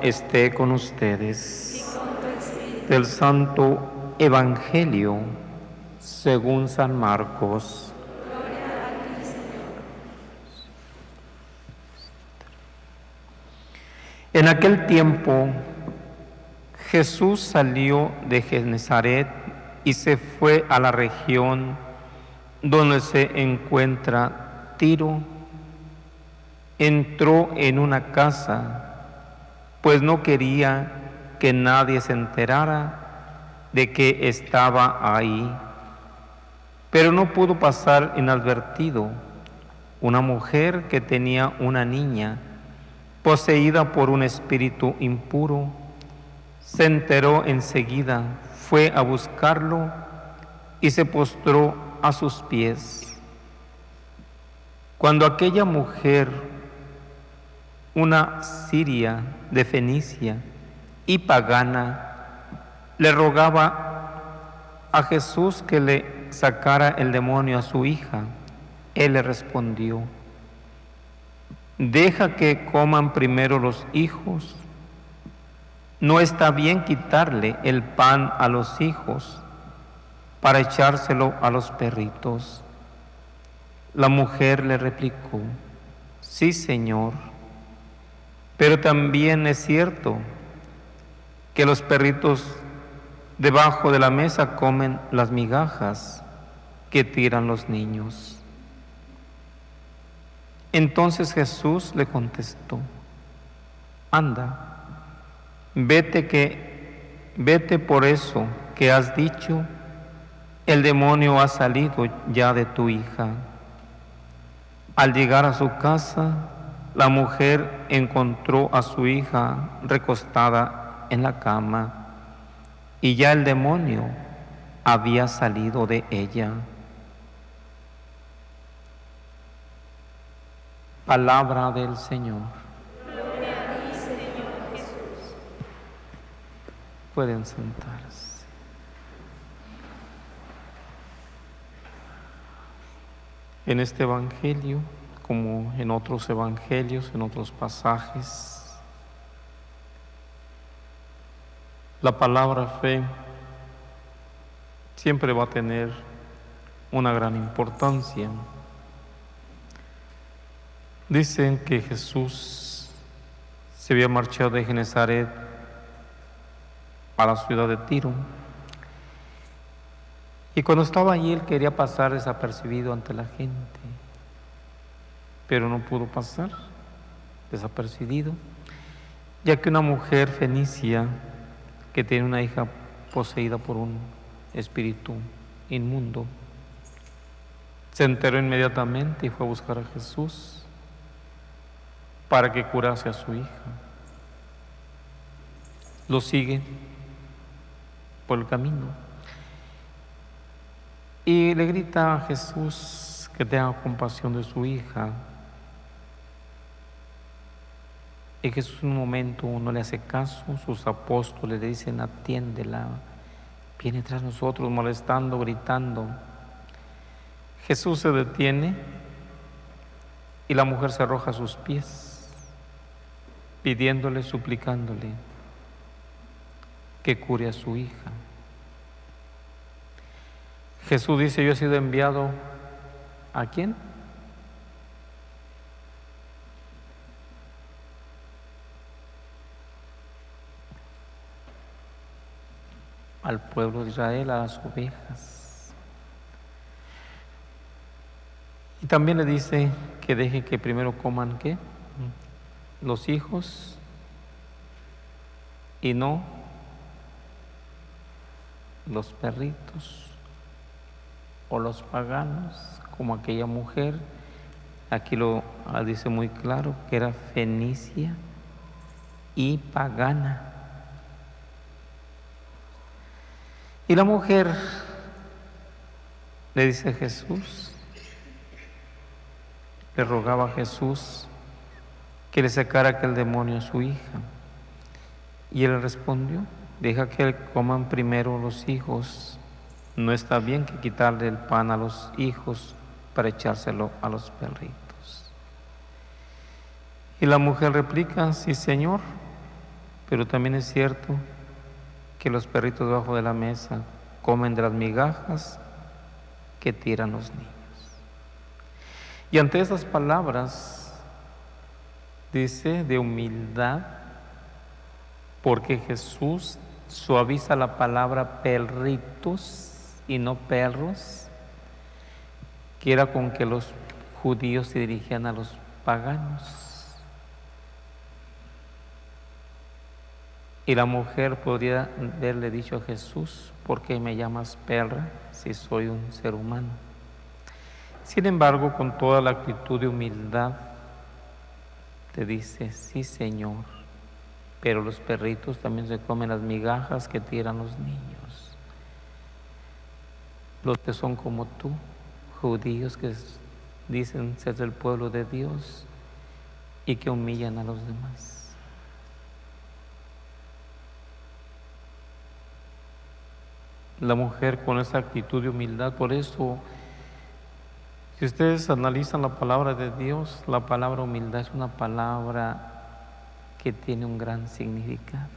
Esté con ustedes. Del Santo Evangelio según San Marcos. En aquel tiempo Jesús salió de Genesaret y se fue a la región donde se encuentra Tiro. Entró en una casa, pues no quería que nadie se enterara de que estaba ahí. Pero no pudo pasar inadvertido. Una mujer que tenía una niña, poseída por un espíritu impuro, se enteró enseguida, fue a buscarlo y se postró a sus pies. Cuando aquella mujer, una siria de Fenicia y pagana, le rogaba a Jesús que le sacara el demonio a su hija, él le respondió: deja que coman primero los hijos. No está bien quitarle el pan a los hijos para echárselo a los perritos. La mujer le replicó: sí, Señor, pero también es cierto que los perritos debajo de la mesa comen las migajas que tiran los niños. Entonces Jesús le contestó: anda, vete por eso que has dicho, el demonio ha salido ya de tu hija. Al llegar a su casa, la mujer encontró a su hija recostada en la cama, y ya el demonio había salido de ella. Palabra del Señor. Gloria a ti, Señor Jesús. Pueden sentarse. En este Evangelio, como en otros Evangelios, en otros pasajes, la palabra fe siempre va a tener una gran importancia. Dicen que Jesús se había marchado de Genesaret a la ciudad de Tiro, y cuando estaba allí él quería pasar desapercibido ante la gente, pero no pudo pasar desapercibido, ya que una mujer fenicia que tiene una hija poseída por un espíritu inmundo se enteró inmediatamente y fue a buscar a Jesús para que curase a su hija. Lo sigue por el camino y le grita a Jesús que tenga compasión de su hija. Y Jesús en un momento no le hace caso, sus apóstoles le dicen: atiéndela, viene tras nosotros molestando, gritando. Jesús se detiene y la mujer se arroja a sus pies, pidiéndole, suplicándole que cure a su hija. Jesús dice: yo he sido enviado ¿a quién? Al pueblo de Israel, a las ovejas. Y también le dice que deje que primero coman ¿qué? Los hijos, y no los perritos o los paganos, como aquella mujer. Aquí lo dice muy claro, que era fenicia y pagana. Y la mujer le dice a Jesús, le rogaba a Jesús que le sacara aquel demonio a su hija. Y él respondió: deja que coman primero los hijos. No está bien que quitarle el pan a los hijos para echárselo a los perritos. Y la mujer replica: sí, Señor, Pero también es cierto que los perritos debajo de la mesa comen de las migajas que tiran los niños. Y ante esas palabras, dice, de humildad, porque Jesús suaviza la palabra perritos y no perros, que era con que los judíos se dirigían a los paganos. Y la mujer podría haberle dicho a Jesús: ¿por qué me llamas perra si soy un ser humano? Sin embargo, con toda la actitud de humildad, te dice: sí, Señor, pero los perritos también se comen las migajas que tiran los niños. Los que son como tú, judíos que dicen ser del pueblo de Dios y que humillan a los demás. La mujer con esa actitud de humildad, por eso, si ustedes analizan la palabra de Dios, la palabra humildad es una palabra que tiene un gran significado.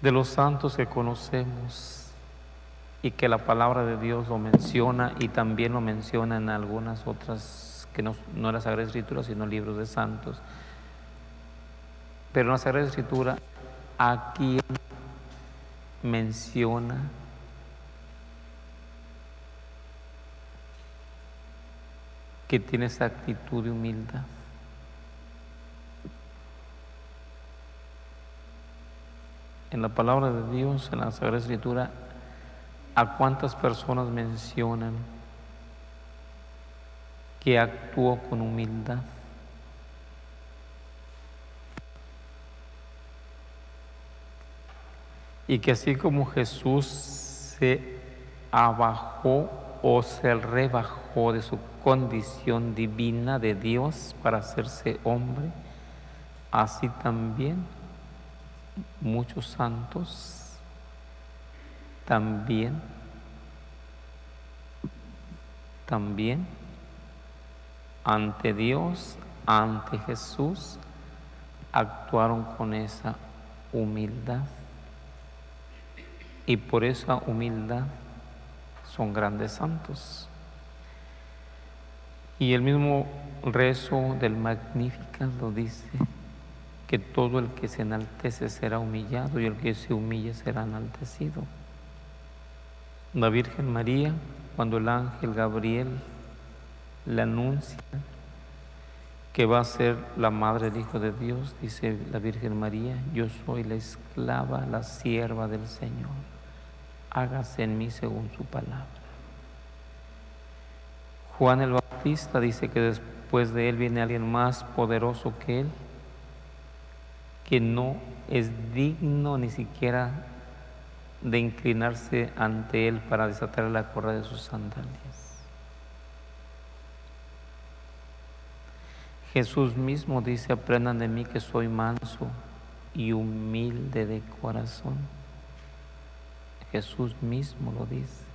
De los santos que conocemos y que la palabra de Dios lo menciona, y también lo menciona en algunas otras, que no es la Sagrada Escritura, sino libros de santos. Pero en la Sagrada Escritura, ¿a quién menciona que tiene esa actitud de humildad? En la palabra de Dios, en la Sagrada Escritura, ¿a cuántas personas mencionan que actuó con humildad? Y que así como Jesús se abajó o se rebajó de su condición divina de Dios para hacerse hombre, así también muchos santos también ante Dios, ante Jesús, actuaron con esa humildad. Y por esa humildad son grandes santos. Y el mismo rezo del Magnificat lo dice, que todo el que se enaltece será humillado y el que se humille será enaltecido. La Virgen María, cuando el ángel Gabriel le anuncia que va a ser la madre del Hijo de Dios, dice la Virgen María: yo soy la esclava, la sierva del Señor, hágase en mí según su palabra. Juan el Bautista dice que después de él viene alguien más poderoso que él, que no es digno ni siquiera de inclinarse ante él para desatar la correa de sus sandalias. Jesús mismo dice: aprendan de mí que soy manso y humilde de corazón. Jesús mismo lo dice.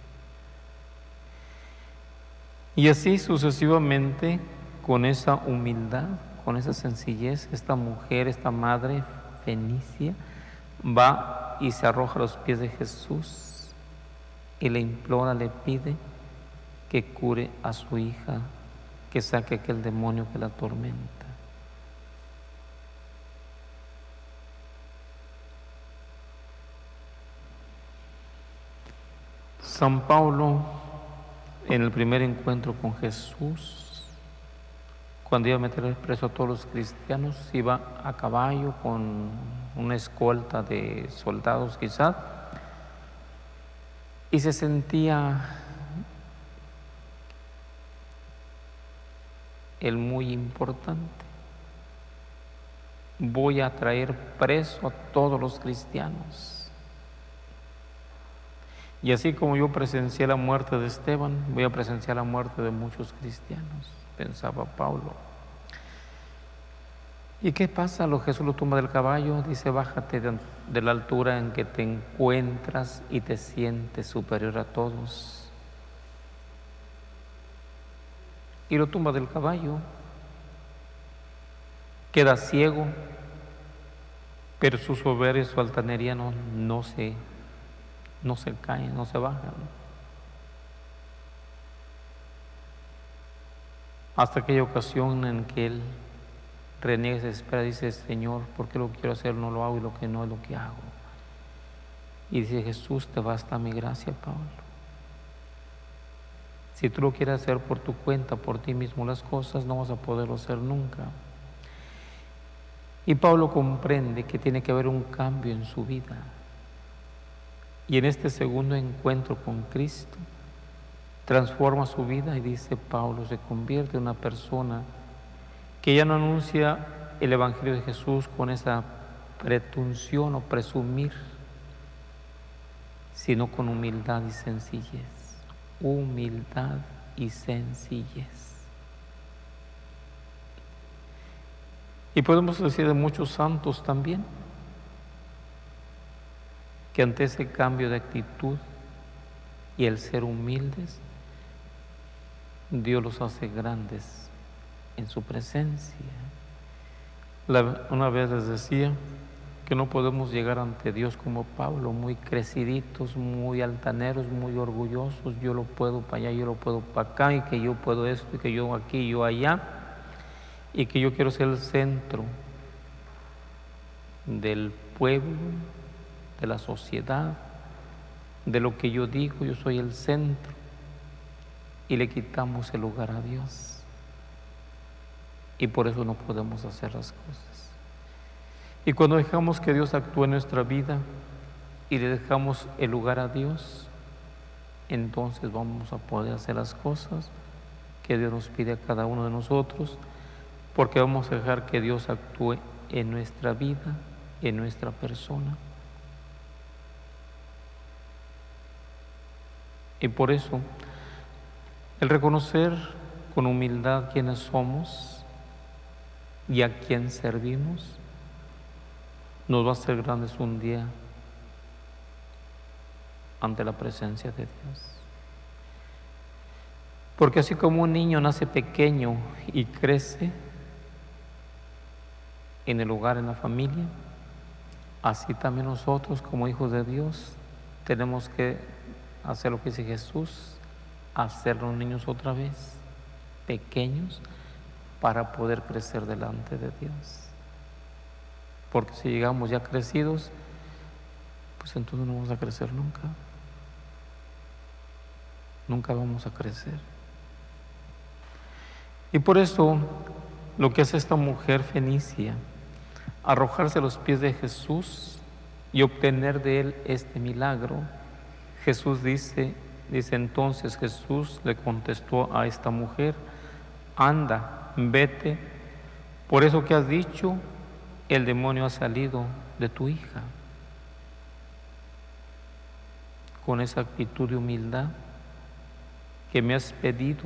Y así sucesivamente, con esa humildad, con esa sencillez, esta mujer, esta madre fenicia, va y se arroja a los pies de Jesús y le implora, le pide que cure a su hija, que saque aquel demonio que la atormenta. San Pablo, en el primer encuentro con Jesús, cuando iba a meter preso a todos los cristianos, iba a caballo con una escolta de soldados quizás, y se sentía el muy importante. Voy a traer preso a todos los cristianos. Y así como yo presencié la muerte de Esteban, voy a presenciar la muerte de muchos cristianos, pensaba Pablo. ¿Y qué pasa? Jesús lo tumba del caballo, dice: bájate de la altura en que te encuentras y te sientes superior a todos. Y lo tumba del caballo, queda ciego pero su soberbia y su altanería no se caen, no se bajan. Hasta aquella ocasión en que él reniega, se espera, dice: Señor, ¿por qué lo que quiero hacer no lo hago y lo que no es lo que hago? Y dice Jesús: te basta mi gracia, Pablo. Si tú lo quieres hacer por tu cuenta, por ti mismo las cosas, no vas a poderlo hacer nunca. Y Pablo comprende que tiene que haber un cambio en su vida. Y en este segundo encuentro con Cristo, transforma su vida y dice Pablo, se convierte en una persona que ya no anuncia el Evangelio de Jesús con esa presunción o presumir, sino con humildad y sencillez. Humildad y sencillez. Y podemos decir de muchos santos también, que ante ese cambio de actitud y el ser humildes, Dios los hace grandes en su presencia. Una vez les decía que no podemos llegar ante Dios como Pablo, muy creciditos, muy altaneros, muy orgullosos. Yo lo puedo para allá, yo lo puedo para acá, y que yo puedo esto, y que yo aquí, y yo allá, y que yo quiero ser el centro del pueblo, de la sociedad, de lo que yo digo, yo soy el centro, y le quitamos el lugar a Dios. Y por eso no podemos hacer las cosas. Y cuando dejamos que Dios actúe en nuestra vida y le dejamos el lugar a Dios, entonces vamos a poder hacer las cosas que Dios nos pide a cada uno de nosotros, porque vamos a dejar que Dios actúe en nuestra vida, en nuestra persona. Y por eso, el reconocer con humildad quiénes somos y a quién servimos, nos va a hacer grandes un día ante la presencia de Dios. Porque así como un niño nace pequeño y crece en el hogar, en la familia, así también nosotros como hijos de Dios tenemos que hacer lo que dice Jesús, hacer los niños otra vez pequeños para poder crecer delante de Dios. Porque si llegamos ya crecidos, pues entonces no vamos a crecer nunca. Nunca vamos a crecer. Y por eso lo que hace esta mujer fenicia, arrojarse a los pies de Jesús y obtener de él este milagro. Jesús dice entonces Jesús le contestó a esta mujer: anda, vete, por eso que has dicho, el demonio ha salido de tu hija. Con esa actitud de humildad que me has pedido,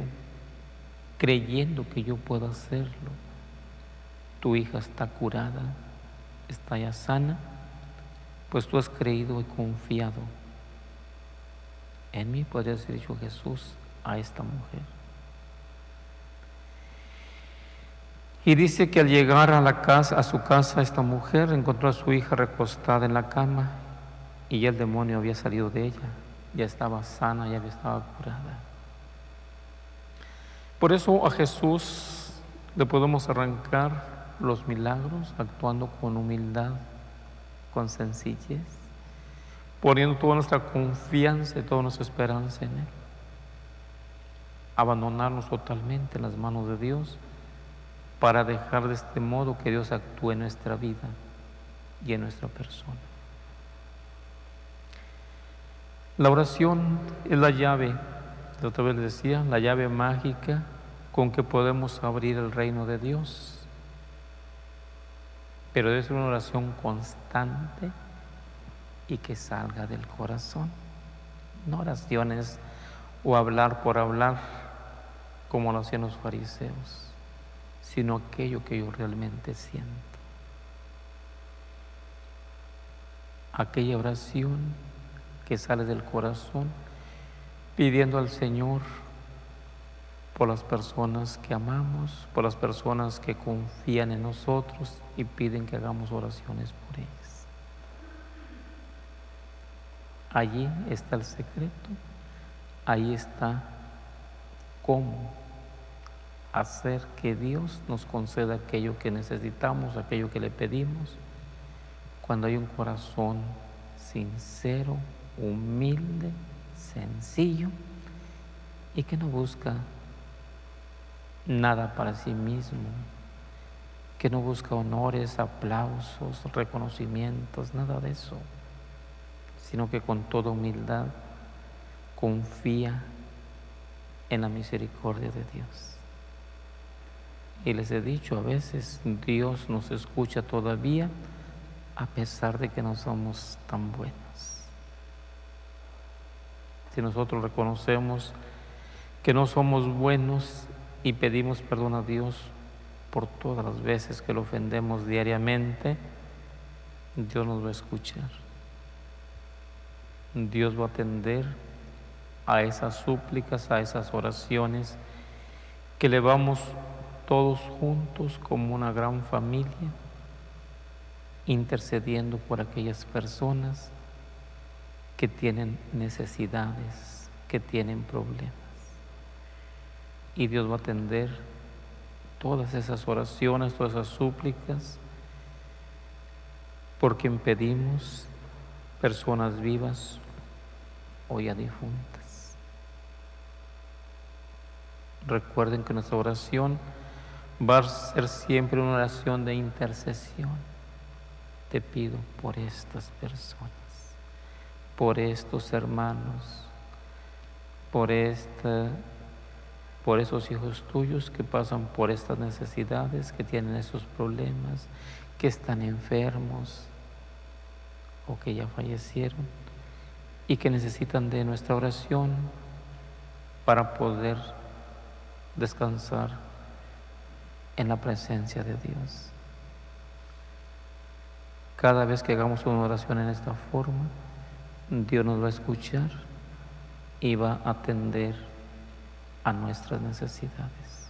creyendo que yo puedo hacerlo, tu hija está curada, está ya sana, pues tú has creído y confiado en mí, podría haber dicho Jesús a esta mujer. Y dice que al llegar a su casa, esta mujer encontró a su hija recostada en la cama y ya el demonio había salido de ella, ya estaba sana, ya estaba curada. Por eso a Jesús le podemos arrancar los milagros actuando con humildad, con sencillez, poniendo toda nuestra confianza y toda nuestra esperanza en Él. Abandonarnos totalmente en las manos de Dios para dejar de este modo que Dios actúe en nuestra vida y en nuestra persona. La oración es la llave, de otra vez les decía, la llave mágica con que podemos abrir el reino de Dios. Pero debe ser una oración constante y que salga del corazón. No oraciones o hablar por hablar como lo hacían los fariseos, sino aquello que yo realmente siento. Aquella oración que sale del corazón pidiendo al Señor por las personas que amamos, por las personas que confían en nosotros y piden que hagamos oraciones por ellas. Allí está el secreto, ahí está cómo hacer que Dios nos conceda aquello que necesitamos, aquello que le pedimos, cuando hay un corazón sincero, humilde, sencillo y que no busca nada para sí mismo, que no busca honores, aplausos, reconocimientos, nada de eso, sino que con toda humildad confía en la misericordia de Dios. Y les he dicho, a veces Dios nos escucha todavía a pesar de que no somos tan buenos. Si nosotros reconocemos que no somos buenos y pedimos perdón a Dios por todas las veces que lo ofendemos diariamente, Dios nos va a escuchar. Dios va a atender a esas súplicas, a esas oraciones que elevamos todos juntos como una gran familia, intercediendo por aquellas personas que tienen necesidades, que tienen problemas. Y Dios va a atender todas esas oraciones, todas esas súplicas, por quien pedimos, personas vivas o ya difuntas. Recuerden que nuestra oración va a ser siempre una oración de intercesión. Te pido por estas personas, por estos hermanos, por esos hijos tuyos que pasan por estas necesidades, que tienen esos problemas, que están enfermos o que ya fallecieron y que necesitan de nuestra oración para poder descansar en la presencia de Dios. Cada vez que hagamos una oración en esta forma, Dios nos va a escuchar y va a atender a nuestras necesidades.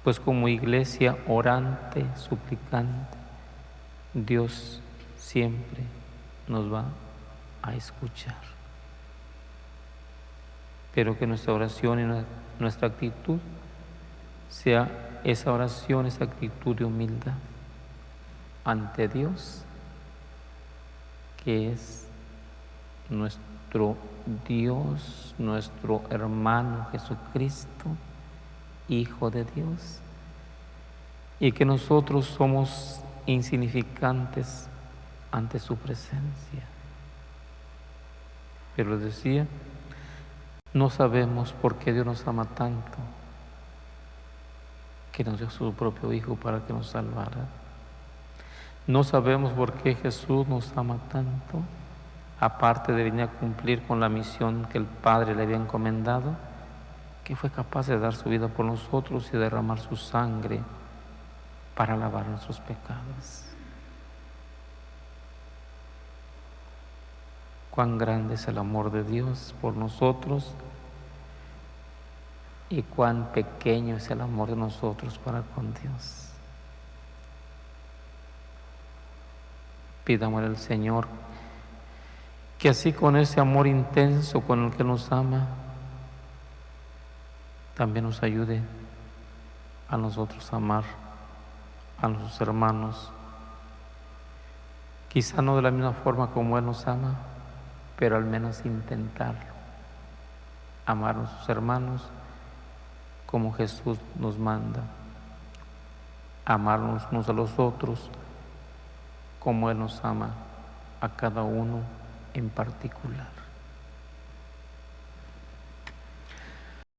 Pues como iglesia orante, suplicante, Dios siempre nos va a escuchar. Pero que nuestra oración y nuestra actitud sea esa oración, esa actitud de humildad ante Dios, que es nuestro Dios, nuestro hermano Jesucristo, Hijo de Dios, y que nosotros somos insignificantes ante su presencia. Pero les decía, no sabemos por qué Dios nos ama tanto, que nos dio su propio Hijo para que nos salvara. No sabemos por qué Jesús nos ama tanto, aparte de venir a cumplir con la misión que el Padre le había encomendado, que fue capaz de dar su vida por nosotros y derramar su sangre para lavar nuestros pecados. Cuán grande es el amor de Dios por nosotros y cuán pequeño es el amor de nosotros para con Dios. Pidámosle al Señor que así con ese amor intenso con el que nos ama, también nos ayude a nosotros a amar a nuestros hermanos, quizá no de la misma forma como Él nos ama, pero al menos intentarlo, amar a nuestros hermanos como Jesús nos manda, amarnos unos a los otros como Él nos ama a cada uno en particular.